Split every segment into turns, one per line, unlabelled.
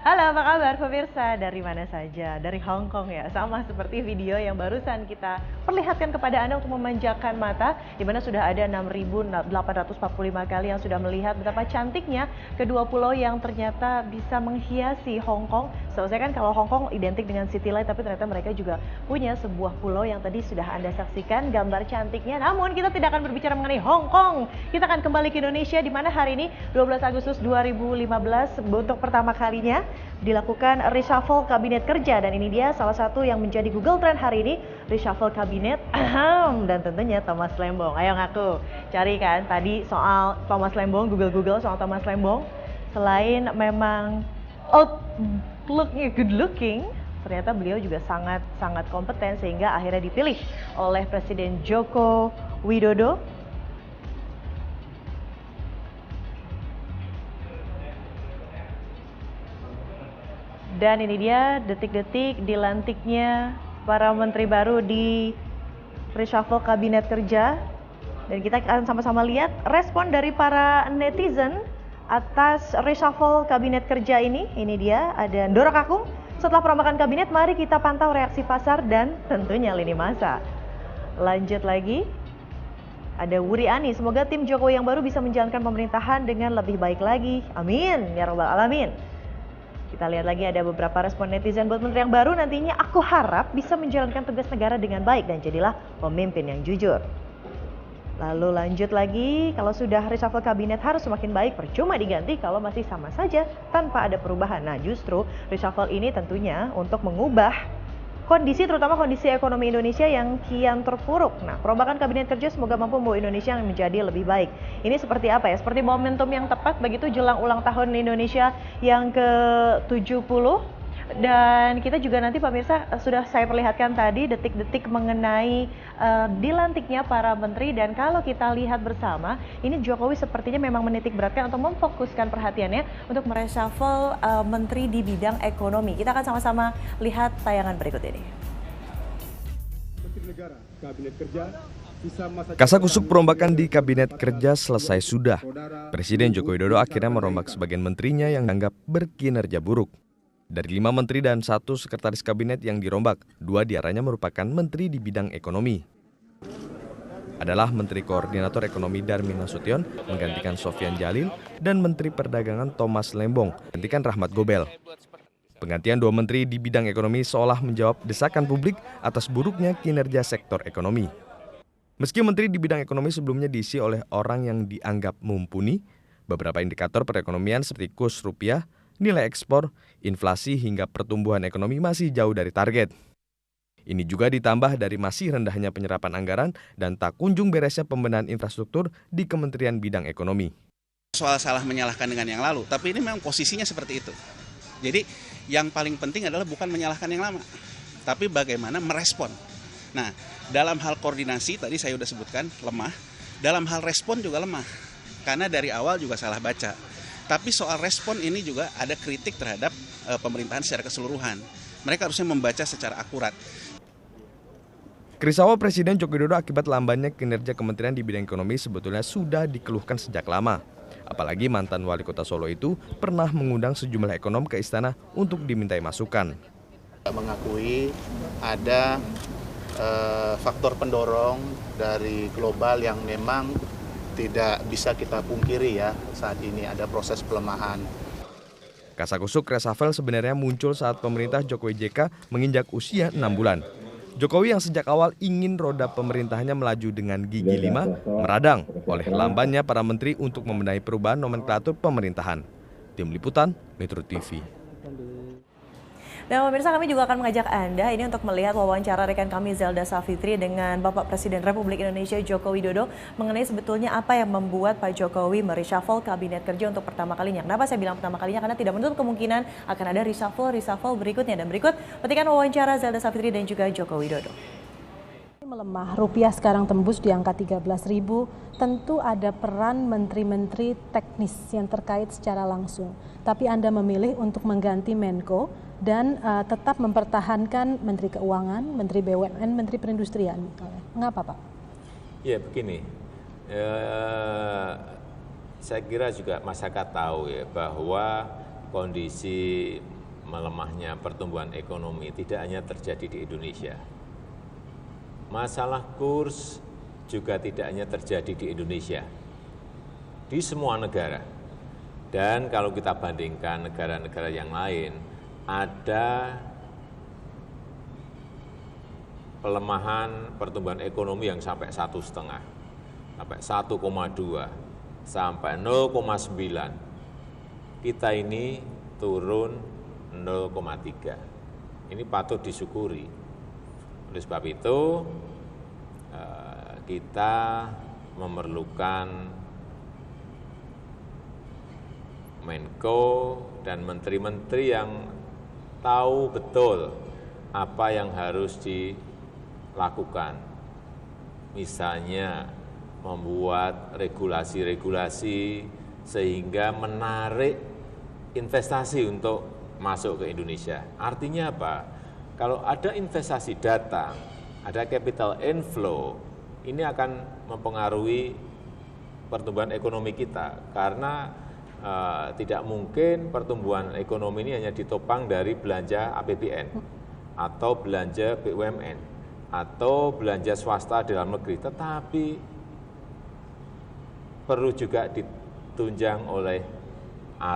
Halo, apa kabar pemirsa? Dari mana saja? Dari Hong Kong ya. Sama seperti video yang barusan kita perlihatkan kepada Anda untuk memanjakan mata, di mana sudah ada 6.845 kali yang sudah melihat betapa cantiknya kedua pulau yang ternyata bisa menghiasi Hong Kong. Saya kan kalau Hong Kong identik dengan city light, tapi ternyata mereka juga punya sebuah pulau yang tadi sudah Anda saksikan gambar cantiknya. Namun kita tidak akan berbicara mengenai Hong Kong. Kita akan kembali ke Indonesia, di mana hari ini 12 Agustus 2015 untuk pertama kalinya dilakukan reshuffle kabinet kerja, dan ini dia salah satu yang menjadi Google Trend hari ini, reshuffle kabinet. Dan tentunya Thomas Lembong. Ayo ngaku, cari kan tadi soal Thomas Lembong, Google soal Thomas Lembong. Selain memang outlooknya good looking, ternyata beliau juga sangat kompeten sehingga akhirnya dipilih oleh Presiden Joko Widodo. Dan ini dia detik-detik dilantiknya para menteri baru di reshuffle kabinet kerja. Dan kita akan sama-sama lihat respon dari para netizen atas reshuffle kabinet kerja ini. Ini dia, ada Ndoro Kakung. Setelah perombakan kabinet, mari kita pantau reaksi pasar dan tentunya lini masa. Lanjut lagi, ada Wuri Ani. Semoga tim Jokowi yang baru bisa menjalankan pemerintahan dengan lebih baik lagi. Amin, ya robbal alamin. Kita lihat lagi ada beberapa respon netizen buat menteri yang baru, nantinya aku harap bisa menjalankan tugas negara dengan baik dan jadilah pemimpin yang jujur. Lalu lanjut lagi, kalau sudah reshuffle kabinet harus semakin baik, percuma diganti kalau masih sama saja tanpa ada perubahan. Nah, justru reshuffle ini tentunya untuk mengubah kondisi, terutama kondisi ekonomi Indonesia yang kian terpuruk. Nah, perombakan kabinet kerja semoga mampu membawa Indonesia menjadi lebih baik. Ini seperti apa ya? Seperti momentum yang tepat begitu jelang ulang tahun Indonesia yang ke-70. Dan kita juga nanti pemirsa sudah saya perlihatkan tadi detik-detik mengenai dilantiknya para menteri. Dan kalau kita lihat bersama, ini Jokowi sepertinya memang menitik beratkan atau memfokuskan perhatiannya untuk mereshuffle menteri di bidang ekonomi. Kita akan sama-sama lihat tayangan berikut ini.
Kasakusuk perombakan di kabinet kerja selesai sudah. Presiden Joko Widodo akhirnya merombak sebagian menterinya yang dianggap berkinerja buruk. Dari 5 menteri dan 1 sekretaris kabinet yang dirombak, 2 diantaranya merupakan menteri di bidang ekonomi. Adalah Menteri Koordinator Ekonomi Darmin Nasution menggantikan Sofyan Jalil dan Menteri Perdagangan Thomas Lembong menggantikan Rahmat Gobel. Penggantian 2 menteri di bidang ekonomi seolah menjawab desakan publik atas buruknya kinerja sektor ekonomi. Meski menteri di bidang ekonomi sebelumnya diisi oleh orang yang dianggap mumpuni, beberapa indikator perekonomian seperti kurs rupiah, nilai ekspor, inflasi hingga pertumbuhan ekonomi masih jauh dari target. Ini juga ditambah dari masih rendahnya penyerapan anggaran dan tak kunjung beresnya pembenahan infrastruktur di Kementerian Bidang Ekonomi.
Soal salah menyalahkan dengan yang lalu, tapi ini memang posisinya seperti itu. Jadi yang paling penting adalah bukan menyalahkan yang lama, tapi bagaimana merespon. Nah, dalam hal koordinasi tadi saya sudah sebutkan lemah, dalam hal respon juga lemah, karena dari awal juga salah baca. Tapi soal respon ini juga ada kritik terhadap pemerintahan secara keseluruhan. Mereka harusnya membaca secara akurat.
Kerisauan Presiden Joko Widodo akibat lambannya kinerja kementerian di bidang ekonomi sebetulnya sudah dikeluhkan sejak lama. Apalagi mantan wali kota Solo itu pernah mengundang sejumlah ekonom ke istana untuk dimintai masukan.
Mengakui ada faktor pendorong dari global yang memang tidak bisa kita pungkiri ya, saat ini ada proses pelemahan.
Kasakusuk reshuffle sebenarnya muncul saat pemerintah Jokowi JK menginjak usia 6 bulan. Jokowi yang sejak awal ingin roda pemerintahannya melaju dengan gigi 5 meradang oleh lambannya para menteri untuk membenahi perubahan nomenklatur pemerintahan. Tim Liputan, Metro TV.
Dan pemirsa, kami juga akan mengajak Anda ini untuk melihat wawancara rekan kami Zelda Savitri dengan Bapak Presiden Republik Indonesia Joko Widodo mengenai sebetulnya apa yang membuat Pak Jokowi mereshuffle kabinet kerja untuk pertama kalinya. Kenapa saya bilang pertama kalinya? Karena tidak menutup kemungkinan akan ada reshuffle berikutnya. Dan berikut petikan wawancara Zelda Savitri dan juga Joko Widodo.
Melemah, rupiah sekarang tembus di angka 13.000, tentu ada peran menteri-menteri teknis yang terkait secara langsung. Tapi Anda memilih untuk mengganti Menko dan tetap mempertahankan Menteri Keuangan, Menteri BUMN, Menteri Perindustrian. Mengapa, Pak?
Ya begini, saya kira juga masyarakat tahu ya bahwa kondisi melemahnya pertumbuhan ekonomi tidak hanya terjadi di Indonesia. Masalah kurs juga tidak hanya terjadi di Indonesia, di semua negara. Dan kalau kita bandingkan negara-negara yang lain, ada pelemahan pertumbuhan ekonomi yang sampai 1,5, sampai 1,2, sampai 0,9. Kita ini turun 0,3. Ini patut disyukuri. Oleh sebab itu, kita memerlukan Menko dan menteri-menteri yang tahu betul apa yang harus dilakukan. Misalnya membuat regulasi-regulasi sehingga menarik investasi untuk masuk ke Indonesia. Artinya apa? Kalau ada investasi datang, ada capital inflow, ini akan mempengaruhi pertumbuhan ekonomi kita. Karena tidak mungkin pertumbuhan ekonomi ini hanya ditopang dari belanja APBN atau belanja BUMN atau belanja swasta di dalam negeri, tetapi perlu juga ditunjang oleh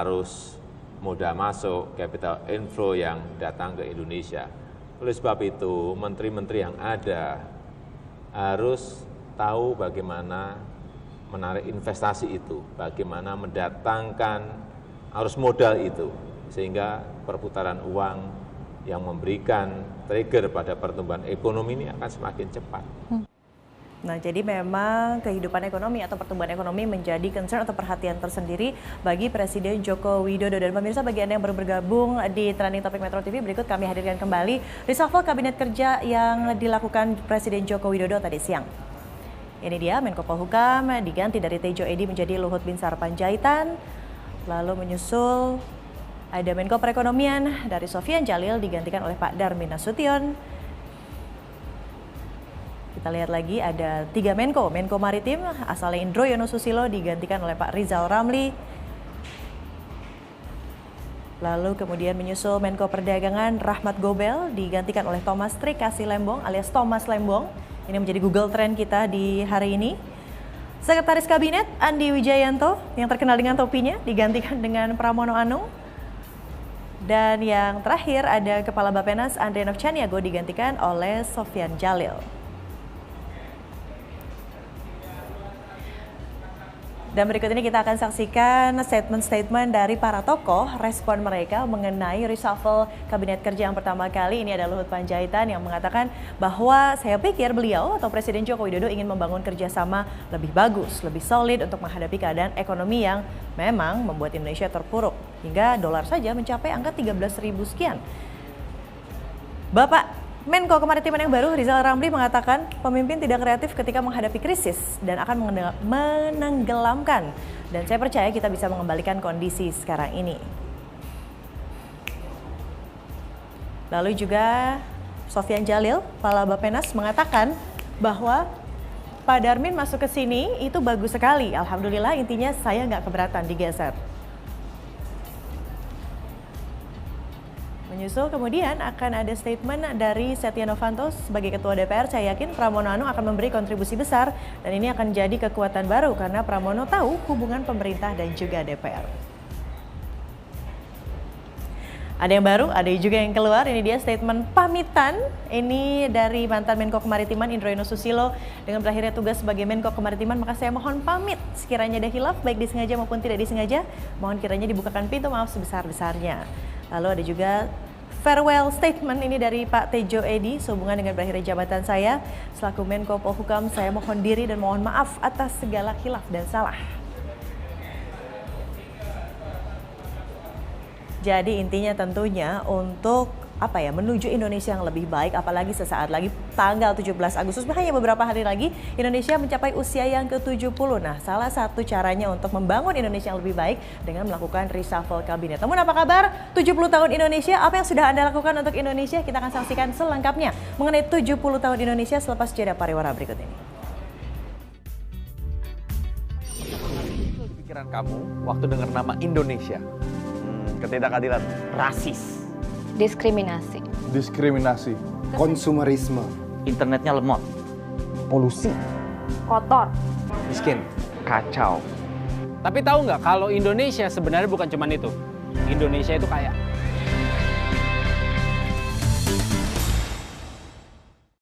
arus modal masuk, capital inflow yang datang ke Indonesia. Oleh sebab itu, menteri-menteri yang ada harus tahu bagaimana menarik investasi itu, bagaimana mendatangkan arus modal itu, sehingga perputaran uang yang memberikan trigger pada pertumbuhan ekonomi ini akan semakin cepat.
Nah, jadi memang kehidupan ekonomi atau pertumbuhan ekonomi menjadi concern atau perhatian tersendiri bagi Presiden Joko Widodo. Dan pemirsa, bagi Anda yang baru bergabung di Trending Topic Metro TV, berikut kami hadirkan kembali reshuffle Kabinet Kerja yang dilakukan Presiden Joko Widodo tadi siang. Ini dia, Menko Polhukam diganti dari Tejo Edy menjadi Luhut Binsar Panjaitan. Lalu menyusul ada Menko Perekonomian dari Sofyan Djalil digantikan oleh Pak Darmin Nasution. Kita lihat lagi ada 3 Menko. Menko Maritim asalnya Indro Yono Susilo digantikan oleh Pak Rizal Ramli. Lalu kemudian menyusul Menko Perdagangan Rahmat Gobel digantikan oleh Thomas Trikasih Lembong alias Thomas Lembong. Ini menjadi Google Trend kita di hari ini. Sekretaris Kabinet Andi Wijayanto yang terkenal dengan topinya digantikan dengan Pramono Anung. Dan yang terakhir ada Kepala Bappenas Andre Novchaniago digantikan oleh Sofyan Djalil. Dan berikut ini kita akan saksikan statement-statement dari para tokoh, respon mereka mengenai reshuffle Kabinet Kerja yang pertama kali. Ini ada Luhut Panjaitan yang mengatakan bahwa saya pikir beliau atau Presiden Joko Widodo ingin membangun kerjasama lebih bagus, lebih solid untuk menghadapi keadaan ekonomi yang memang membuat Indonesia terpuruk. Hingga dolar saja mencapai angka 13.000 sekian. Bapak Menko Kemaritiman yang baru, Rizal Ramli, mengatakan pemimpin tidak kreatif ketika menghadapi krisis dan akan menenggelamkan. Dan saya percaya kita bisa mengembalikan kondisi sekarang ini. Lalu juga Sofyan Djalil, Kepala Bappenas, mengatakan bahwa Pak Darmin masuk ke sini itu bagus sekali. Alhamdulillah, intinya saya nggak keberatan digeser. Menyusul kemudian akan ada statement dari Setia Novanto sebagai Ketua DPR. Saya yakin Pramono Anung akan memberi kontribusi besar dan ini akan jadi kekuatan baru karena Pramono tahu hubungan pemerintah dan juga DPR. Ada yang baru, ada juga yang keluar. Ini dia statement pamitan. Ini dari mantan Menko Kemaritiman Indro Yono Susilo. Dengan berakhirnya tugas sebagai Menko Kemaritiman, maka saya mohon pamit. Sekiranya ada hilaf, baik disengaja maupun tidak disengaja, mohon kiranya dibukakan pintu maaf sebesar-besarnya. Lalu ada juga farewell statement ini dari Pak Tejo Edy sehubungan dengan berakhirnya jabatan saya selaku Menko Polhukam. Saya mohon diri dan mohon maaf atas segala khilaf dan salah. Jadi intinya tentunya untuk menuju Indonesia yang lebih baik, apalagi sesaat lagi tanggal 17 Agustus, hanya beberapa hari lagi Indonesia mencapai usia yang ke-70. Nah, salah satu caranya untuk membangun Indonesia yang lebih baik dengan melakukan reshuffle kabinet. Namun apa kabar 70 tahun Indonesia? Apa yang sudah Anda lakukan untuk Indonesia? Kita akan saksikan selengkapnya mengenai 70 tahun Indonesia selepas jeda pariwara berikut ini.
Pikiran kamu waktu dengar nama Indonesia? ketidakadilan, rasis,
diskriminasi,
konsumerisme,
internetnya lemot,
polusi,
kotor,
miskin,
kacau.
Tapi tahu nggak kalau Indonesia sebenarnya bukan cuma itu. Indonesia itu kaya.